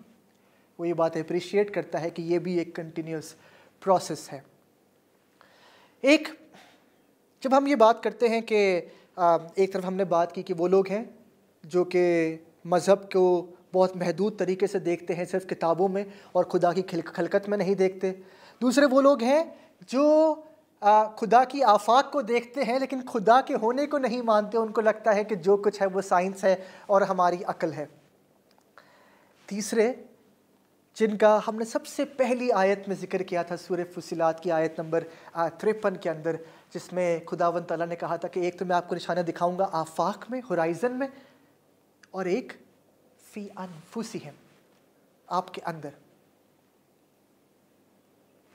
वो ये बात अप्रिशिएट करता है कि ये भी एक कंटिन्यूस प्रोसेस है। एक जब हम ये बात करते हैं कि एक तरफ हमने बात की कि वो लोग हैं जो कि मज़हब को बहुत महदूद तरीके से देखते हैं, सिर्फ किताबों में और खुदा की खलकत में नहीं देखते। दूसरे वो लोग हैं जो खुदा की आफाक को देखते हैं लेकिन खुदा के होने को नहीं मानते, उनको लगता है कि जो कुछ है वो साइंस है और हमारी अक्ल है। तीसरे जिनका हमने सबसे पहली आयत में ज़िक्र किया था, सूरह फुसिलात की आयत नंबर 53 के अंदर, जिसमें खुदावंद तआला ने कहा था कि एक तो मैं आपको निशाना दिखाऊंगा आफाक में, होराइज़न में, और एक फी अनफुसिहिम, आपके अंदर।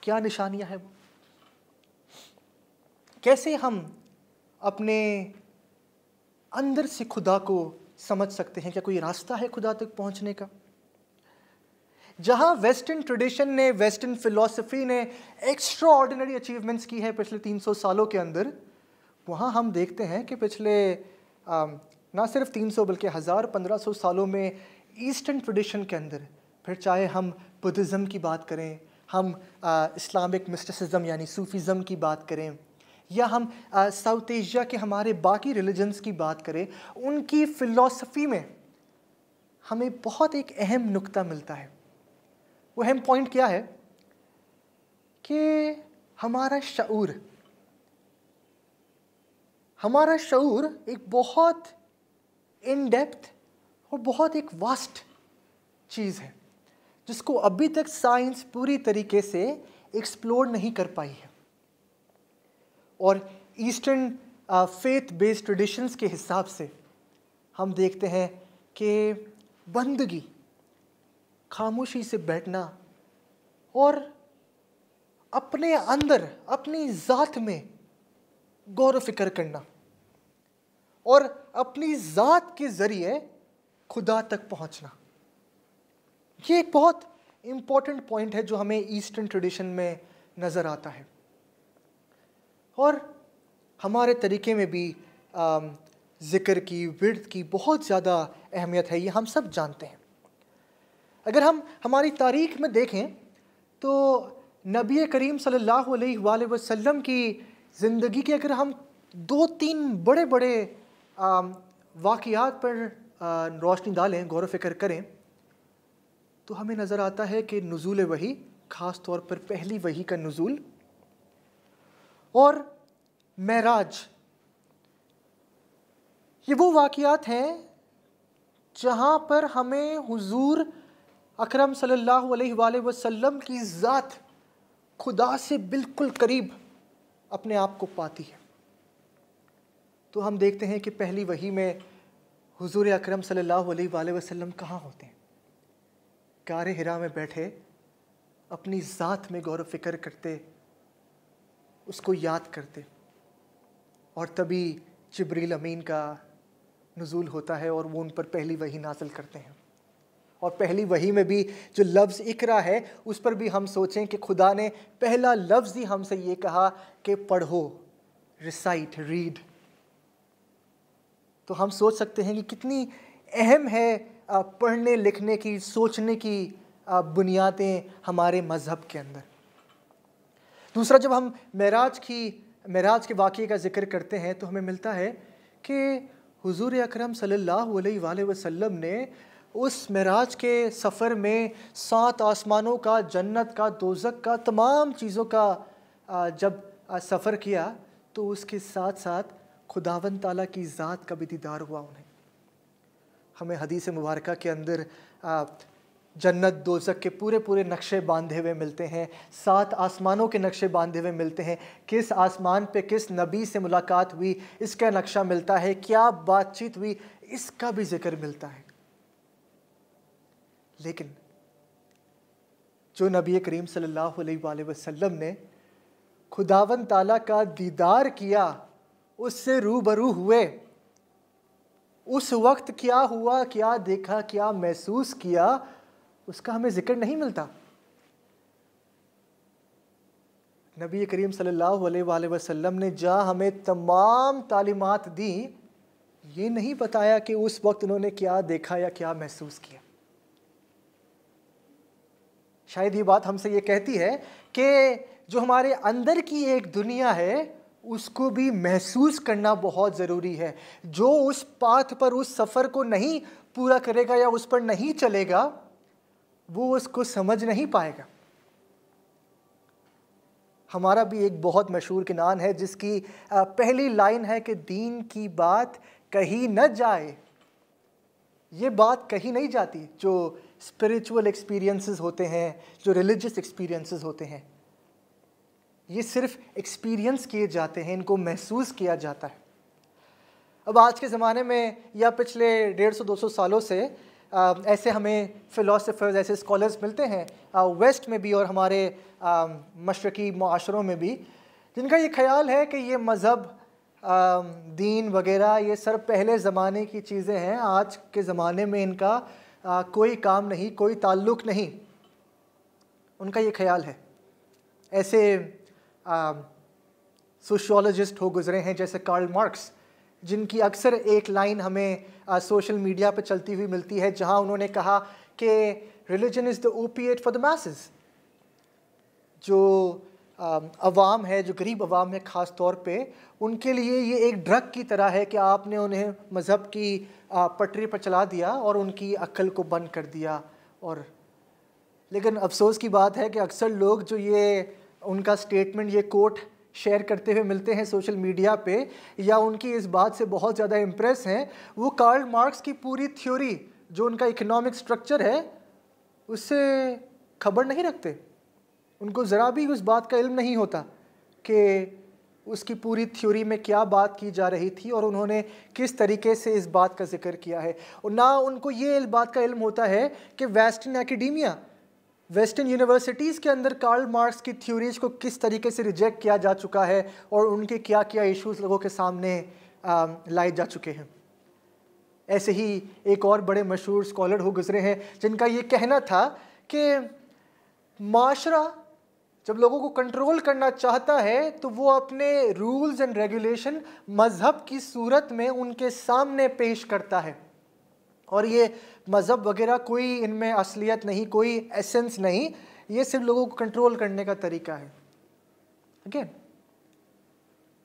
क्या निशानियां हैं वो? कैसे हम अपने अंदर से खुदा को समझ सकते हैं? क्या कोई रास्ता है खुदा तक पहुंचने का? जहां वेस्टर्न ट्रेडिशन ने, वेस्टर्न फिलॉसफी ने एक्स्ट्रा ऑर्डिनरी अचीवमेंट्स की है पिछले 300 सालों के अंदर, वहां हम देखते हैं कि पिछले ना सिर्फ 300 बल्कि 1000-1500 सालों में ईस्टर्न ट्रेडिशन के अंदर, फिर चाहे हम बुद्धिज़्म की बात करें, हम इस्लामिक मिस्टिसिज्म यानी सूफीज़म की बात करें, या हम साउथ एशिया के हमारे बाकी रिलीजन्स की बात करें, उनकी फ़िलॉसफ़ी में हमें बहुत एक अहम नुक्ता मिलता है। वो अहम पॉइंट क्या है कि हमारा शऊर एक बहुत इन डेप्थ और बहुत एक वास्ट चीज़ है जिसको अभी तक साइंस पूरी तरीके से एक्सप्लोर नहीं कर पाई है। और ईस्टर्न फेथ बेस्ड ट्रेडिशंस के हिसाब से हम देखते हैं कि बंदगी, खामोशी से बैठना और अपने अंदर, अपनी ज़ात में गौर फ़िक्र करना और अपनी ज़ात के ज़रिए खुदा तक पहुंचना, ये एक बहुत इम्पॉर्टेंट पॉइंट है जो हमें ईस्टर्न ट्रेडिशन में नज़र आता है। और हमारे तरीके में भी ज़िक्र की, विर्द की बहुत ज़्यादा अहमियत है, ये हम सब जानते हैं। अगर हम हमारी तारीख़ में देखें तो नबी करीम सल्लल्लाहु अलैहि वसल्लम की ज़िंदगी के अगर हम 2-3 बड़े बड़े वाक़ियात पर रोशनी डालें, गौर फ़िक्र करें, तो हमें नज़र आता है कि नुज़ूल वही, ख़ास तौर पर पहली वही का नुज़ूल और मेराज, ये वो वाक़ियात हैं जहाँ पर हमें हुज़ूर अकरम सल्लल्लाहु अलैहि वसल्लम की ज़ात खुदा से बिल्कुल करीब अपने आप को पाती है। तो हम देखते हैं कि पहली वही में हुज़ूर अकरम सल्लल्लाहु अलैहि वसल्लम कहाँ होते हैं? गारे हिरा में बैठे, अपनी ज़ात में गौर फ़िक्र करते, उसको याद करते, और तभी जिब्रील अमीन का नुज़ूल होता है और वो उन पर पहली वही नाज़िल करते हैं। और पहली वही में भी जो लफ्ज़ इकरा है, उस पर भी हम सोचें कि खुदा ने पहला लफ्ज़ ही हमसे ये कहा कि पढ़ो, रिसाइट, रीड। तो हम सोच सकते हैं कि कितनी अहम है पढ़ने लिखने की, सोचने की बुनियादें हमारे मज़हब के अंदर। दूसरा, जब हम मेराज के वाक़ये का ज़िक्र करते हैं तो हमें मिलता है कि हुज़ूर अकरम सल्लल्लाहु अलैहि वसल्लम ने उस मेराज के सफ़र में 7 आसमानों का, जन्नत का, दोज़ख का, तमाम चीज़ों का जब सफ़र किया तो उसके साथ साथ खुदावंद ताला की ज़ात का भी दीदार हुआ उन्हें। हमें हदीस मुबारक के अंदर जन्नत दोज़ख के पूरे पूरे नक्शे बांधे हुए मिलते हैं, 7 आसमानों के नक्शे बांधे हुए मिलते हैं, किस आसमान पे किस नबी से मुलाकात हुई इसका नक्शा मिलता है, क्या बातचीत हुई इसका भी जिक्र मिलता है। लेकिन जो नबी करीम सल्लल्लाहु अलैहि वसल्लम ने खुदावंद ताला का दीदार किया, उससे रूबरू हुए, उस वक्त क्या हुआ, क्या देखा, क्या महसूस किया, उसका हमें जिक्र नहीं मिलता। नबी करीम सल्लल्लाहु अलैहि वसल्लम ने जहाँ हमें तमाम तालीमात दी, ये नहीं बताया कि उस वक्त उन्होंने क्या देखा या क्या महसूस किया। शायद ये बात हमसे ये कहती है कि जो हमारे अंदर की एक दुनिया है उसको भी महसूस करना बहुत ज़रूरी है। जो उस पाथ पर, उस सफ़र को नहीं पूरा करेगा या उस पर नहीं चलेगा, वो उसको समझ नहीं पाएगा। हमारा भी एक बहुत मशहूर किनान है जिसकी पहली लाइन है कि दीन की बात कही न जाए। ये बात कही नहीं जाती। जो स्पिरिचुअल एक्सपीरियंसेस होते हैं, जो रिलीजियस एक्सपीरियंसेस होते हैं, ये सिर्फ एक्सपीरियंस किए जाते हैं, इनको महसूस किया जाता है। अब आज के ज़माने में या पिछले 150-200 सालों से ऐसे हमें फ़िलासफ़र्स, ऐसे स्कॉलर्स मिलते हैं वेस्ट में भी और हमारे मशरक़ी माशरों में भी, जिनका ये ख्याल है कि ये मज़हब, दीन वगैरह ये सब पहले ज़माने की चीज़ें हैं, आज के ज़माने में इनका कोई काम नहीं, कोई ताल्लुक़ नहीं। उनका ये ख्याल है। ऐसे सोशियोलॉजिस्ट हो गुज़रे हैं जैसे कार्ल मार्क्स, जिनकी अक्सर एक लाइन हमें सोशल मीडिया पर चलती हुई मिलती है, जहां उन्होंने कहा कि religion is the opiate for the masses. जो अवाम है, जो गरीब अवाम है ख़ास तौर पे, उनके लिए ये एक ड्रग की तरह है कि आपने उन्हें मज़हब की पटरी पर चला दिया और उनकी अक्ल को बंद कर दिया। और लेकिन अफसोस की बात है कि अक्सर लोग जो ये उनका स्टेटमेंट, ये कोट शेयर करते हुए मिलते हैं सोशल मीडिया पे, या उनकी इस बात से बहुत ज़्यादा इम्प्रेस हैं, वो कार्ल मार्क्स की पूरी थ्योरी, जो उनका इकोनॉमिक स्ट्रक्चर है, उससे खबर नहीं रखते। उनको ज़रा भी उस बात का इल्म नहीं होता कि उसकी पूरी थ्योरी में क्या बात की जा रही थी और उन्होंने किस तरीके से इस बात का जिक्र किया है। और ना उनको ये इस बात का इल्म होता है कि वेस्टर्न एकेडेमिया, वेस्टर्न यूनिवर्सिटीज़ के अंदर कार्ल मार्क्स की थ्योरीज को किस तरीके से रिजेक्ट किया जा चुका है और उनके क्या क्या इश्यूज लोगों के सामने लाए जा चुके हैं। ऐसे ही एक और बड़े मशहूर स्कॉलर हो गुजरे हैं जिनका ये कहना था कि माशरा जब लोगों को कंट्रोल करना चाहता है तो वो अपने रूल्स एंड रेगुलेशन मज़हब की सूरत में उनके सामने पेश करता है, और ये मज़हब वगैरह कोई इनमें असलियत नहीं, कोई एसेंस नहीं, ये सिर्फ लोगों को कंट्रोल करने का तरीका है। अगेन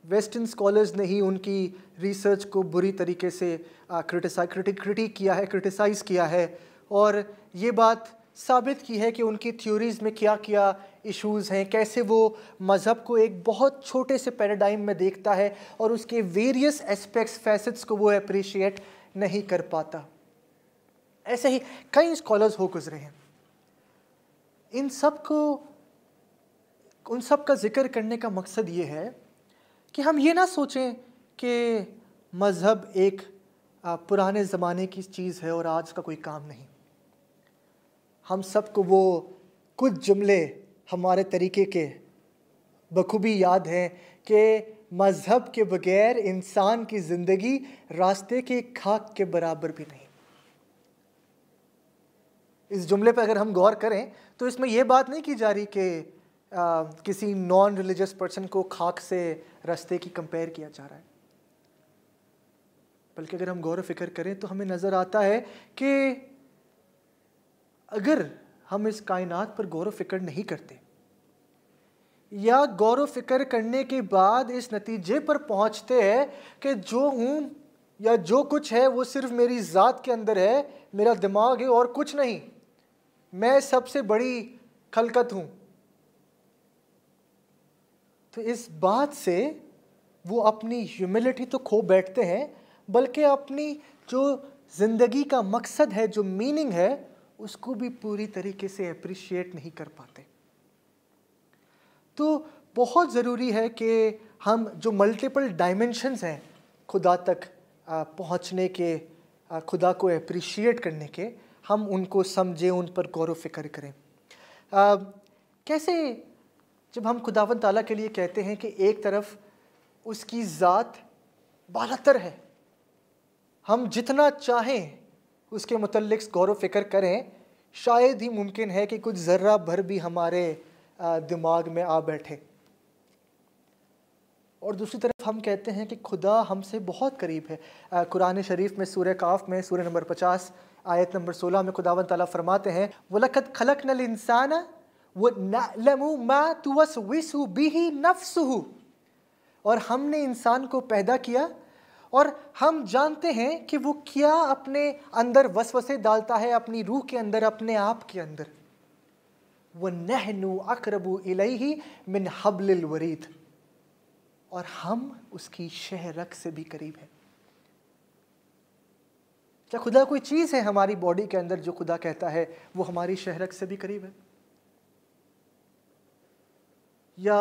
वेस्टर्न स्कॉलर्स ने ही उनकी रिसर्च को बुरी तरीके से क्रिटिक किया है, क्रिटिसाइज़ किया है, और ये बात साबित की है कि उनकी थ्योरीज़ में क्या क्या इश्यूज़ हैं, कैसे वो मज़हब को एक बहुत छोटे से पैराडाइम में देखता है और उसके वेरियस एस्पेक्ट्स, फैसेट्स को वो अप्रिशिएट नहीं कर पाता। ऐसे ही कई स्कॉलर्स हो गुजरे हैं। उन सब का जिक्र करने का मकसद ये है कि हम ये ना सोचें कि मज़हब एक पुराने ज़माने की चीज़ है और आज का कोई काम नहीं। हम सबको वो कुछ जुमले हमारे तरीके के बखूबी याद हैं कि मज़हब के बगैर इंसान की ज़िंदगी रास्ते के खाक के बराबर भी नहीं। इस जुमले पर अगर हम गौर करें तो इसमें यह बात नहीं की जा रही कि किसी नॉन रिलीजियस पर्सन को खाक से रास्ते की कंपेयर किया जा रहा है, बल्कि अगर हम गौर फिक्र करें तो हमें नज़र आता है कि अगर हम इस कायनात पर गौर फिक्र नहीं करते या गौर फिक्र करने के बाद इस नतीजे पर पहुंचते हैं कि जो हूँ या जो कुछ है वो सिर्फ मेरी ज़ात के अंदर है, मेरा दिमाग है और कुछ नहीं, मैं सबसे बड़ी खलकत हूँ। तो इस बात से वो अपनी ह्यूमिलिटी तो खो बैठते हैं, बल्कि अपनी जो ज़िंदगी का मकसद है, जो मीनिंग है, उसको भी पूरी तरीके से अप्रिशिएट नहीं कर पाते। तो बहुत ज़रूरी है कि हम जो मल्टीपल डायमेंशंस हैं खुदा तक पहुंचने के, खुदा को अप्रिशिएट करने के, हम उनको समझें, उन पर गौर व फिक्र करें। कैसे जब हम खुदावंद ताला के लिए कहते हैं कि एक तरफ उसकी ज़ात बालातर है, हम जितना चाहें उसके मुतल्लिक़ गौर व फिक्र करें, शायद ही मुमकिन है कि कुछ ज़र्रा भर भी हमारे दिमाग में आ बैठे। और दूसरी तरफ हम कहते हैं कि खुदा हमसे बहुत करीब है। कुरान शरीफ में सूरह काफ में सूरह नंबर 50 आयत नंबर 16 में खुदावंद ताला फरमाते हैं, वलक़द खलक़नल इंसाना व नअलमु मा तुवस्विसु बिही नफ्सुहु, और हमने इंसान को पैदा किया और हम जानते हैं कि वो क्या अपने अंदर वसवसे डालता है, अपनी रूह के अंदर, अपने आप के अंदर। वनहनु अक़रबु इलैहि मिन हब्लिल वरीद, और हम उसकी शहरक से भी करीब हैं। क्या खुदा कोई चीज़ है हमारी बॉडी के अंदर जो खुदा कहता है वो हमारी शहरक से भी करीब है? या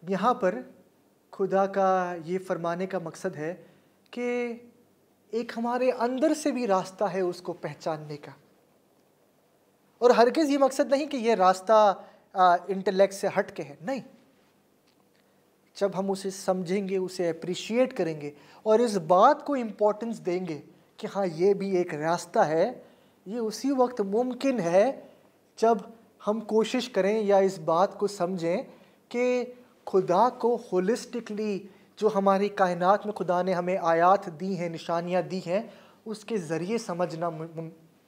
यहाँ पर खुदा का ये फरमाने का मकसद है कि एक हमारे अंदर से भी रास्ता है उसको पहचानने का, और हरगिज़ ये मकसद नहीं कि ये रास्ता इंटेलेक्ट से हट के है, नहीं। जब हम उसे समझेंगे, उसे अप्रिशिएट करेंगे और इस बात को इम्पोर्टेंस देंगे कि हाँ ये भी एक रास्ता है, ये उसी वक्त मुमकिन है जब हम कोशिश करें या इस बात को समझें कि खुदा को होलिस्टिकली, जो हमारी कायनात में खुदा ने हमें आयात दी हैं, निशानियाँ दी हैं, उसके ज़रिए समझना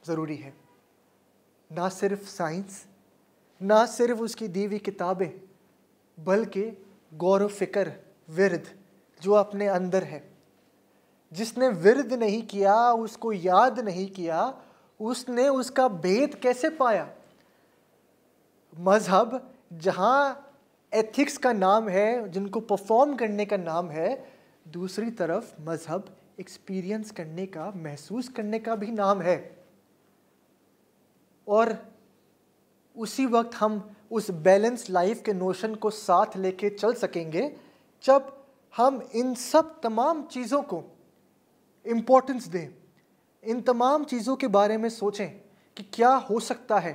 ज़रूरी है। ना सिर्फ साइंस, ना सिर्फ उसकी दी हुई किताबें, बल्कि गौर व फिक्र, विर्द जो अपने अंदर है। जिसने विर्द नहीं किया, उसको याद नहीं किया, उसने उसका भेद कैसे पाया? मज़हब जहाँ एथिक्स का नाम है, जिनको परफॉर्म करने का नाम है, दूसरी तरफ मज़हब एक्सपीरियंस करने का, महसूस करने का भी नाम है। और उसी वक्त हम उस बैलेंस लाइफ के नोशन को साथ लेके चल सकेंगे जब हम इन सब तमाम चीज़ों को इम्पोर्टेंस दें, इन तमाम चीज़ों के बारे में सोचें कि क्या हो सकता है,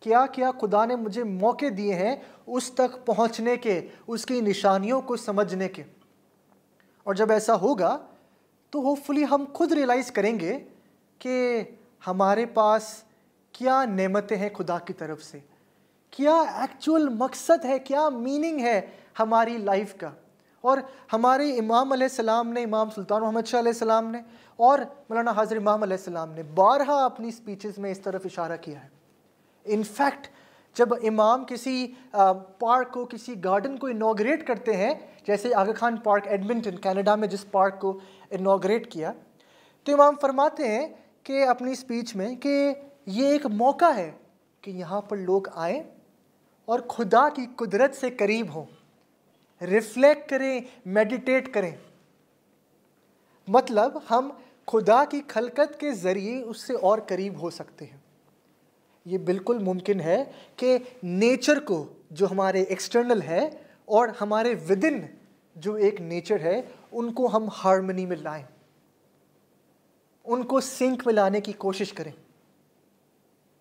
क्या क्या खुदा ने मुझे मौके दिए हैं उस तक पहुंचने के, उसकी निशानियों को समझने के। और जब ऐसा होगा तो होपफुली हम खुद रियलाइज़ करेंगे कि हमारे पास क्या नेमतें हैं खुदा की तरफ से, क्या एक्चुअल मकसद है, क्या मीनिंग है हमारी लाइफ का। और हमारे इमाम अलैहिस्सलाम ने, इमाम सुल्तान मोहम्मद शाह अलैहिस्सलाम ने और मौलाना हाज़िर इमाम अलैहिस्सलाम ने बारहा अपनी स्पीचेस में इस तरफ इशारा किया है। इनफैक्ट जब इमाम किसी पार्क को, किसी गार्डन को इनॉग्रेट करते हैं, जैसे आगा खान पार्क एडमिंटन कनाडा में जिस पार्क को इनॉग्रेट किया, तो इमाम फरमाते हैं कि अपनी स्पीच में कि ये एक मौका है कि यहाँ पर लोग आएँ और खुदा की कुदरत से करीब हों, रिफ्लेक्ट करें, मेडिटेट करें। मतलब हम खुदा की खलकत के ज़रिए उससे और करीब हो सकते हैं। ये बिल्कुल मुमकिन है कि नेचर को, जो हमारे एक्सटर्नल है, और हमारे विदिन जो एक नेचर है, उनको हम हार्मनी में लाएं, उनको सिंक में लाने की कोशिश करें।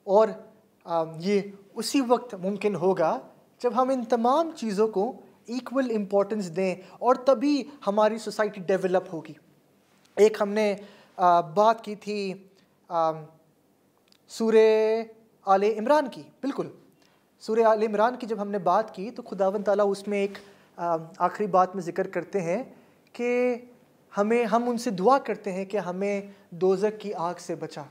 और ये उसी वक्त मुमकिन होगा जब हम इन तमाम चीज़ों को इक्वल इम्पोर्टेंस दें, और तभी हमारी सोसाइटी डेवलप होगी। एक हमने बात की थी सूरह आले इमरान की, बिल्कुल सूरह आले इमरान की जब हमने बात की तो खुदावंद ताला उसमें एक आखिरी बात में ज़िक्र करते हैं कि हम उनसे दुआ करते हैं कि हमें दोज़ख की आग से बचा।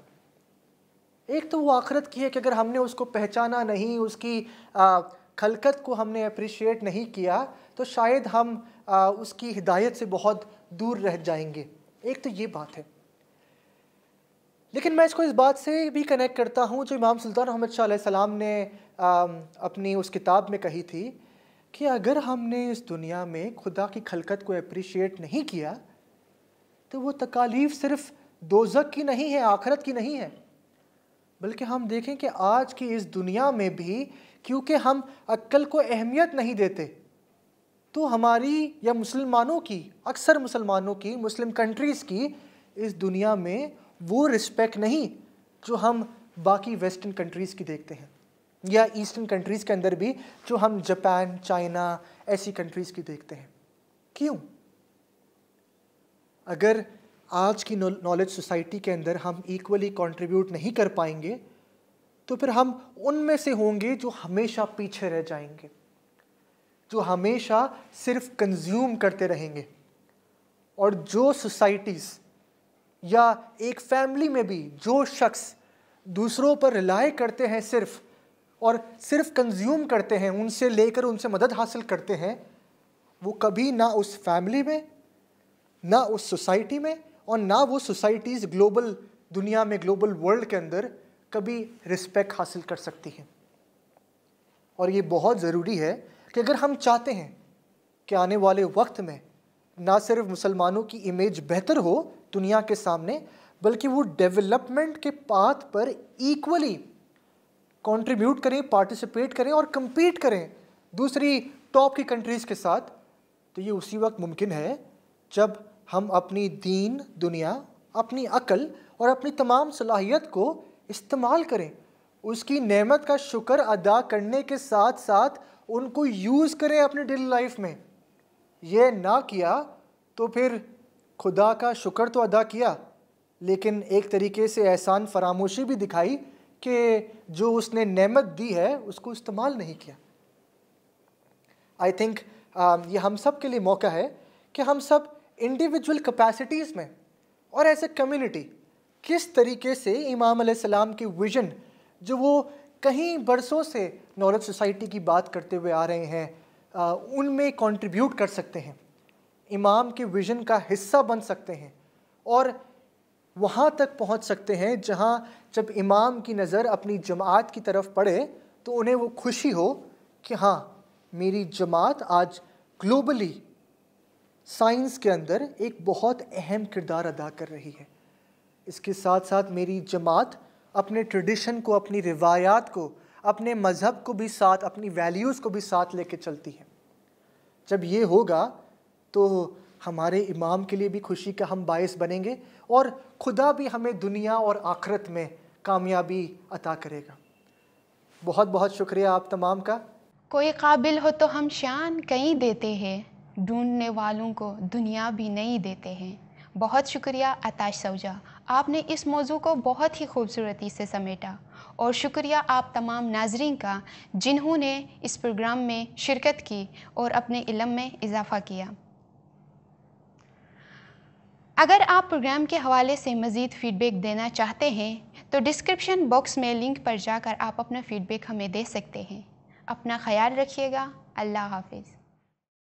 एक तो वो आखिरत की है कि अगर हमने उसको पहचाना नहीं, उसकी खलकत को हमने अप्रिशिएट नहीं किया, तो शायद हम उसकी हिदायत से बहुत दूर रह जाएंगे। एक तो ये बात है। लेकिन मैं इसको इस बात से भी कनेक्ट करता हूँ जो इमाम सुल्तान अहमद शाह अलैहिस्सलाम ने अपनी उस किताब में कही थी कि अगर हमने इस दुनिया में खुदा की खलकत को अप्रिशिएट नहीं किया तो वो तकालीफ सिर्फ दोज़ख की नहीं है, आखिरत की नहीं है, बल्कि हम देखें कि आज की इस दुनिया में भी क्योंकि हम अक्ल को अहमियत नहीं देते, तो हमारी या मुसलमानों की, अक्सर मुसलमानों की, मुस्लिम कंट्रीज़ की इस दुनिया में वो रिस्पेक्ट नहीं जो हम बाकी वेस्टर्न कंट्रीज़ की देखते हैं, या ईस्टर्न कंट्रीज़ के अंदर भी जो हम जापान, चाइना, ऐसी कंट्रीज़ की देखते हैं। क्यों? अगर आज की नॉलेज सोसाइटी के अंदर हम इक्वली कंट्रीब्यूट नहीं कर पाएंगे तो फिर हम उनमें से होंगे जो हमेशा पीछे रह जाएंगे, जो हमेशा सिर्फ कंज्यूम करते रहेंगे। और जो सोसाइटीज़ या एक फैमिली में भी जो शख्स दूसरों पर रिलाय करते हैं सिर्फ, और सिर्फ कंज्यूम करते हैं, उनसे लेकर उनसे मदद हासिल करते हैं, वो कभी ना उस फैमिली में, ना उस सोसाइटी में, और ना वो सोसाइटीज़ ग्लोबल दुनिया में, ग्लोबल वर्ल्ड के अंदर कभी रिस्पेक्ट हासिल कर सकती हैं। और ये बहुत ज़रूरी है कि अगर हम चाहते हैं कि आने वाले वक्त में ना सिर्फ मुसलमानों की इमेज बेहतर हो दुनिया के सामने, बल्कि वो डेवलपमेंट के पाथ पर इक्वली कंट्रीब्यूट करें, पार्टिसिपेट करें और compete करें दूसरी टॉप की कंट्रीज़ के साथ, तो ये उसी वक्त मुमकिन है जब हम अपनी दीन, दुनिया, अपनी अक्ल और अपनी तमाम सलाहियत को इस्तेमाल करें, उसकी नेमत का शुक्र अदा करने के साथ साथ उनको यूज़ करें अपनी डेली लाइफ में। ये ना किया तो फिर खुदा का शुक्र तो अदा किया, लेकिन एक तरीके से एहसान फरामोशी भी दिखाई कि जो उसने नेमत दी है उसको इस्तेमाल नहीं किया। आई थिंक ये हम सब के लिए मौका है कि हम सब इंडिविजुअल कैपेसिटीज़ में और एज ए कम्युनिटी किस तरीके से इमाम अलैहिस्सलाम की विज़न, जो वो कहीं बरसों से नॉलेज सोसाइटी की बात करते हुए आ रहे हैं, उनमें कंट्रीब्यूट कर सकते हैं, इमाम के विज़न का हिस्सा बन सकते हैं और वहाँ तक पहुँच सकते हैं जहाँ जब इमाम की नज़र अपनी जमात की तरफ पड़े तो उन्हें वो खुशी हो कि हाँ, मेरी जमात आज ग्लोबली साइंस के अंदर एक बहुत अहम किरदार अदा कर रही है। इसके साथ साथ मेरी जमात अपने ट्रेडिशन को, अपनी रिवायात को, अपने मज़हब को भी साथ, अपनी वैल्यूज़ को भी साथ लेके चलती है। जब ये होगा तो हमारे इमाम के लिए भी खुशी का हम बायस बनेंगे और खुदा भी हमें दुनिया और आखिरत में कामयाबी अता करेगा। बहुत बहुत शुक्रिया आप तमाम का। कोई काबिल हो तो हम शान कहीं देते हैं, ढूंढने वालों को दुनिया भी नहीं देते हैं। बहुत शुक्रिया आताश सौजा, आपने इस मौजू को बहुत ही खूबसूरती से समेटा। और शुक्रिया आप तमाम नाजरीन का जिन्होंने इस प्रोग्राम में शिरकत की और अपने इल्म में इजाफ़ा किया। अगर आप प्रोग्राम के हवाले से मज़ीद फ़ीडबैक देना चाहते हैं तो डिस्क्रिप्शन बॉक्स में लिंक पर जाकर आप अपना फ़ीडबैक हमें दे सकते हैं। अपना ख्याल रखिएगा। अल्लाह हाफ़िज़।